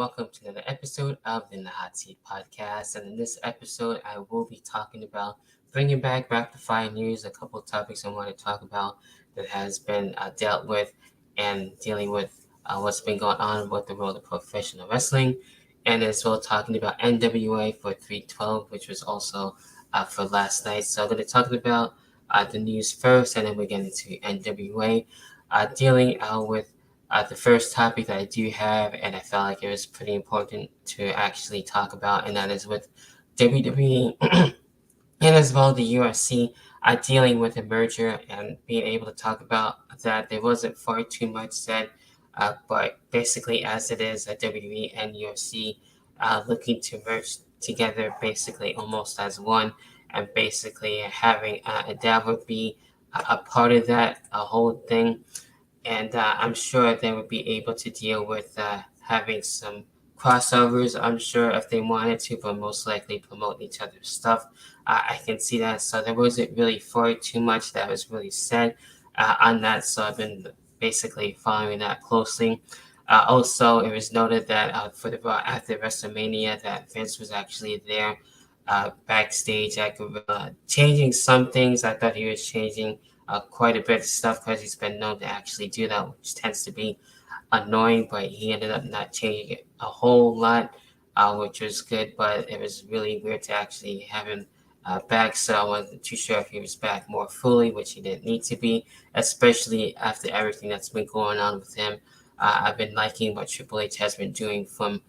welcome to another episode of the Hot Seat Podcast. And in this episode, I will be talking about bringing back rapid fire news, a couple of topics I want to talk about that has been dealt with and dealing with what's been going on with the world of professional wrestling, and as well talking about NWA for 312, which was also for last night. So I'm going to talk about the news first, and then we get into NWA, dealing with the first topic that I do have, and I felt like it was pretty important to actually talk about, and that is with WWE and as well the UFC dealing with a merger and being able to talk about that. There wasn't far too much said, but basically, as it is, WWE and UFC looking to merge together basically almost as one, and basically having Endeavor be a part of that whole thing, and I'm sure they would be able to deal with having some crossovers. I'm sure if they wanted to, but most likely promote each other's stuff. I can see that. So there wasn't really far too much that was really said on that. So I've been basically following that closely. Also, it was noted that for the Raw after WrestleMania, that Vince was actually there backstage at Gorilla, changing some things. I thought he was changing quite a bit of stuff because he's been known to actually do that, which tends to be annoying, but he ended up not changing it a whole lot, which was good, but it was really weird to actually have him back, so I wasn't too sure if he was back more fully, which he didn't need to be, especially after everything that's been going on with him. I've been liking what Triple H has been doing from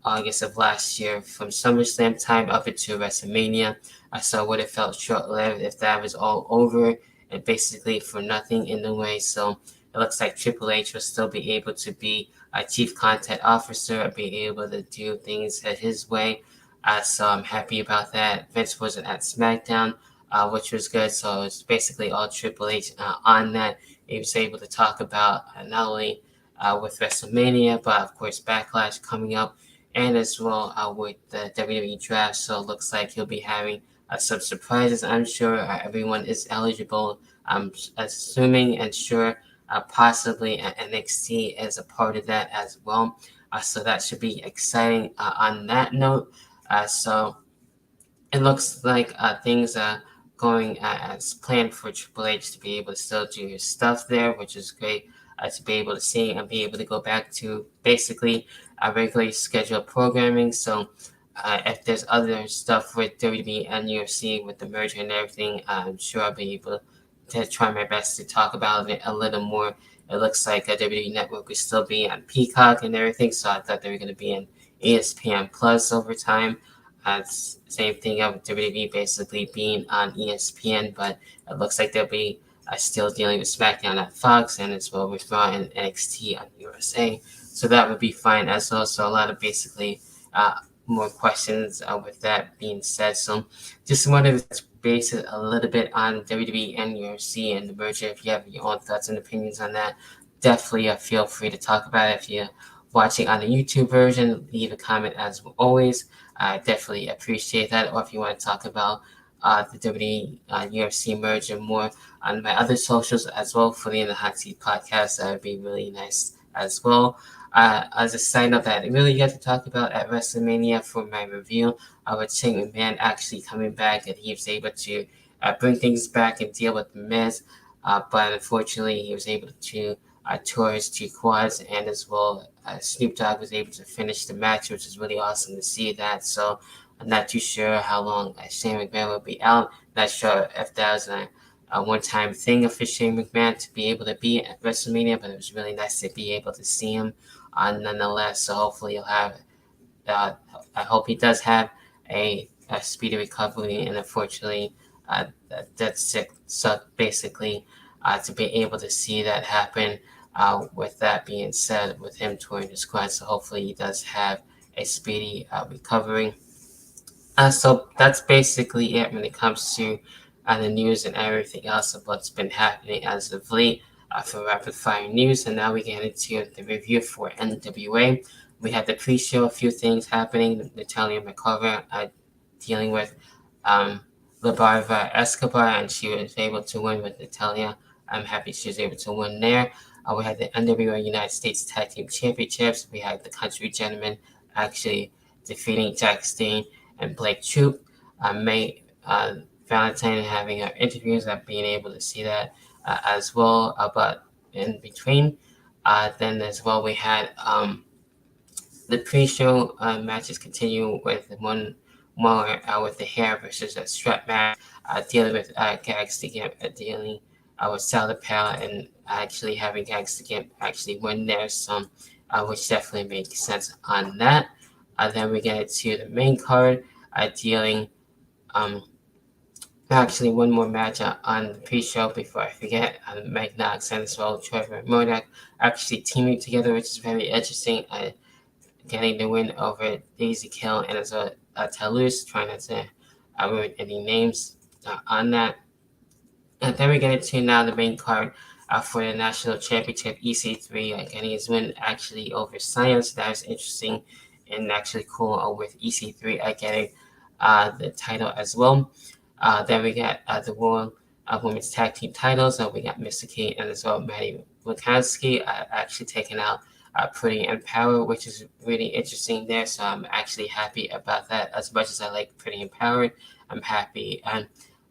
August of last year, from SummerSlam time up into WrestleMania. So I would have felt short-lived if that was all over and basically for nothing in the way. So it looks like Triple H will still be able to be a chief content officer, be able to do things his way. So I'm happy about that. Vince wasn't at SmackDown, which was good. So it's basically all Triple H on that. He was able to talk about not only with WrestleMania, but of course Backlash coming up, and as well with the WWE draft. So it looks like he'll be having some surprises. I'm sure everyone is eligible. I'm assuming and sure possibly NXT is a part of that as well. So that should be exciting on that note. So it looks like things are going as planned for Triple H to be able to still do his stuff there, which is great to be able to see and be able to go back to basically regularly scheduled programming. So if there's other stuff with WWE and UFC with the merger and everything, I'm sure I'll be able to try my best to talk about it a little more. It looks like a WWE Network will still be on Peacock and everything, so I thought they were going to be in ESPN Plus over time. Same thing with WWE basically being on ESPN, but it looks like they'll be still dealing with SmackDown at Fox, and as well with Raw and NXT on USA. So that would be fine as well. So a lot of basically more questions with that being said. So just wanted to base it a little bit on WWE and UFC and the merger. If you have your own thoughts and opinions on that, definitely feel free to talk about it. If you're watching on the YouTube version, leave a comment as always. I definitely appreciate that. Or if you want to talk about the WWE UFC merger more on my other socials as well, fully in the Hot Seat Podcast, that would be really nice as well. As a side note that I really got to talk about at WrestleMania for my review, with Shane McMahon actually coming back, and he was able to bring things back and deal with the Miz, but unfortunately he was able to tour his two quads, and as well Snoop Dogg was able to finish the match, which is really awesome to see that. So I'm not too sure how long Shane McMahon will be out. Not sure if that was a one-time thing for Shane McMahon to be able to be at WrestleMania, but it was really nice to be able to see him nonetheless. So hopefully he'll have, I hope he does have a speedy recovery, and unfortunately that's sick. So basically to be able to see that happen, with that being said, with him touring his quad, so hopefully he does have a speedy recovery. So that's basically it when it comes to the news and everything else of what's been happening as of late for rapid fire news. And now we get into the review for NWA. We had the pre-show, a few things happening. Natalia McCover dealing with LaBarva Escobar, and she was able to win with Natalia. I'm happy she was able to win there. We had the NWA United States Tag Team Championships. We had the Country Gentlemen actually defeating Jack Steen and Blake Troop. May Valentine having interviews and being able to see that as well. But in between, then as well we had the pre-show matches continue with one more with the hair versus a strap match, dealing with Gags to get dealing with Salad Pal and actually having Gags to get actually win there, some which definitely makes sense on that. Then we get to the main card, dealing actually one more match on the pre-show before I forget. Meg Knox and as well Trevor Murdoch actually teaming together, which is very interesting. Getting the win over Daisy Kill and as well Toulouse, trying not to ruin any names on that. And then we get into now the main card for the National Championship, EC3 getting his win actually over Science. That was interesting and actually cool with EC3 getting the title as well. Then we got the World Women's Tag Team titles. We got Mr. Kate and as well Maddie Wilkowski actually taking out Pretty and Power, which is really interesting there. So I'm actually happy about that. As much as I like Pretty and Power, I'm happy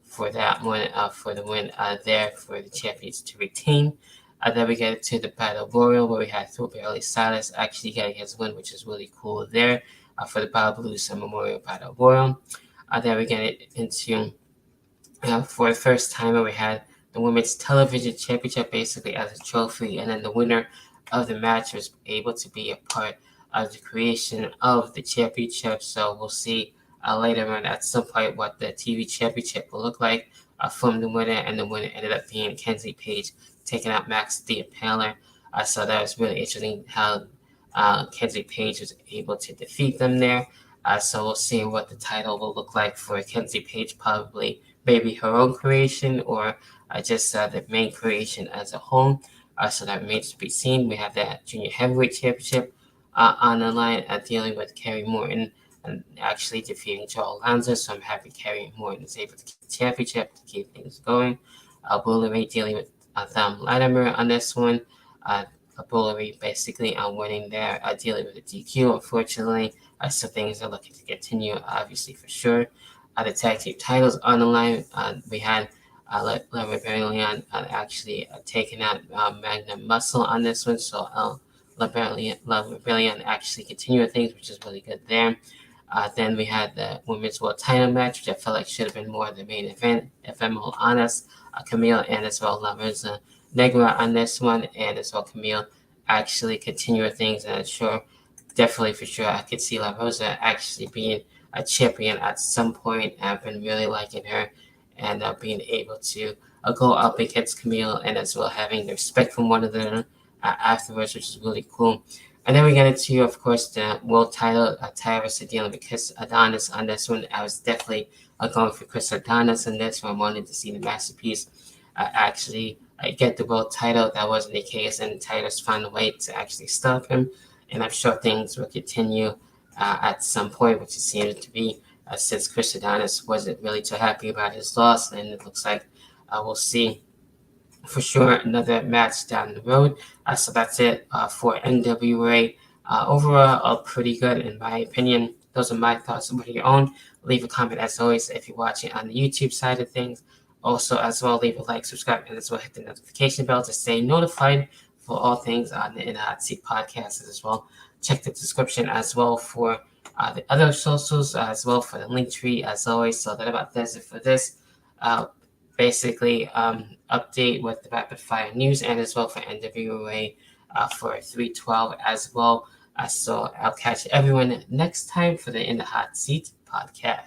for that one, for the win there for the champions to retain. Then we get to the Battle Royal where we had Thorpe Silas actually getting his win, which is really cool there for the Bob Blues Memorial Battle Royal. Then we get into for the first time we had the Women's Television Championship basically as a trophy, and then the winner of the match was able to be a part of the creation of the championship. So we'll see later on at some point what the TV championship will look like from the winner, and the winner ended up being Kenzie Page taking out Max the Impaler. So that was really interesting how Kenzie Page was able to defeat them there. So we'll see what the title will look like for Kenzie Page, probably maybe her own creation or just the main creation as a whole. So that remains to be seen. We have that Junior Heavyweight Championship on the line, dealing with Kerry Morton and actually defeating Joel Lanza. So I'm happy Kerry Morton is able to keep the championship to keep things going. Bullery dealing with Thom Latimer on this one. Bullery basically winning there, dealing with a DQ, unfortunately. So things are looking to continue, obviously, for sure. The tag team titles on the line. We had Rebellion actually taking out Magnum Muscle on this one. So Rebellion actually continuing things, which is really good there. Then we had the Women's World Title match, which I felt like should have been more of the main event, if I'm all honest. Camille and as well Rosa Negra on this one, and as well Camille actually continuing things. And sure, definitely for sure, I could see La Rosa actually being a champion at some point. I've been really liking her and being able to go up against Camille and as well having the respect from one another afterwards, which is really cool. And then we get into, of course, the world title, Tyrus dealing with Chris Adonis on this one. I was definitely going for Chris Adonis on this one. I wanted to see the Masterpiece actually get the world title. That wasn't the case, and Tyrus found a way to actually stop him. And I'm sure things will continue at some point, which it seems to be, since Chris Adonis wasn't really too happy about his loss. And it looks like we'll see for sure another match down the road. So that's it for NWA. Overall, pretty good in my opinion. Those are my thoughts. What are your own? Leave a comment as always if you're watching on the YouTube side of things. Also, as well, leave a like, subscribe, and as well hit the notification bell to stay notified for all things on the In the Hot Seat podcast as well. Check the description as well for the other socials as well for the link tree as always. So that about does it for this. Basically, update with the rapid fire news and as well for NWA for 312 as well. So I'll catch everyone next time for the In the Hot Seat podcast.